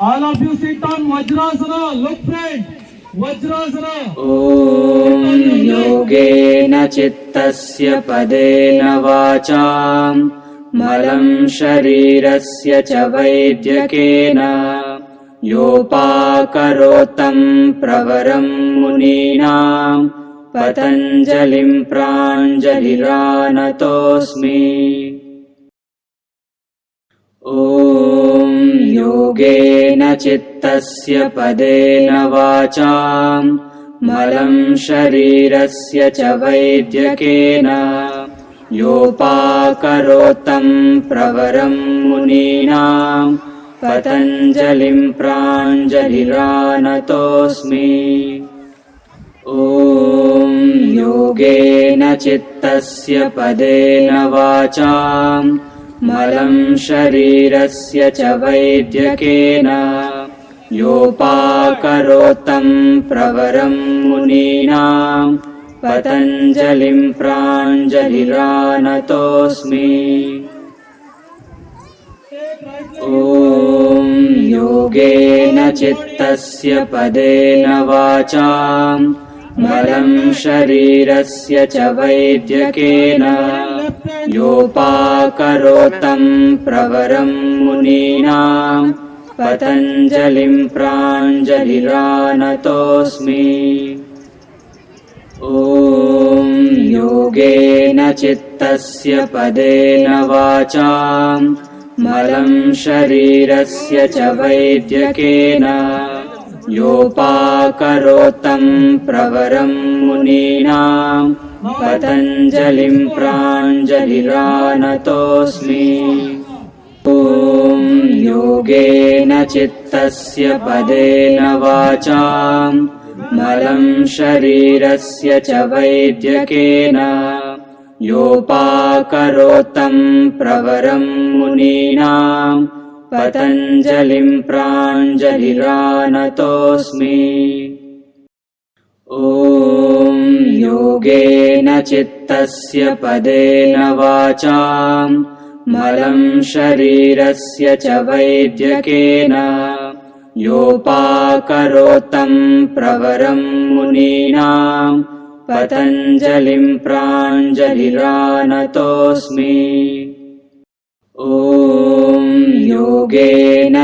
All of you sit on Vajrasana. Look friend. Vajrasana. ॐ योगेन चित्तस्य पदेन वाचां मलं शरीरस्य च वैद्यकेन योपाकरोतं प्रवरं मुनीनां पतञ्जलिं प्राञ्जलिरानतोऽस्मि। ॐ योगेन चित्तस्य पदेन वाचां मलं शरीरस्य च वैद्यकेन योपाकरोतं प्रवरं मुनीनां पतञ्जलिं प्राञ्जलिरानतोऽस्मि। ॐ योगेन चित्तस्य पदेन वाचां मलं शरीरस्य च वैद्यकेन योपाकरोतं प्रवरं मुनीनां पतञ्जलिं प्राञ्जलिरानतोऽस्मि। ॐ योगेन चित्तस्य पदेन वाचां मलं शरीरस्य च वैद्यकेन योपाकरोतं प्रवरं मुनीनां पतञ्जलिं प्राञ्जलिरानतोऽस्मि। ॐ योगेन चित्तस्य पदेन वाचां मलं शरीरस्य च वैद्यकेन योपाकरोतं प्रवरं मुनीनां पतञ्जलिं प्राञ्जलिरानतोऽस्मि। ॐ योगेन चित्तस्य पदेन वाचां मलं शरीरस्य च वैद्यकेन योपाकरोतं प्रवरं मुनीनां पतञ्जलिं प्राञ्जलिरानतोऽस्मि। ॐ योगेन चित्तस्य पदेन वाचां मलं शरीरस्य च वैद्यकेन योपाकरोतं प्रवरं मुनीनां पतञ्जलिं प्राञ्जलिरानतोऽस्मि। ॐ योगेन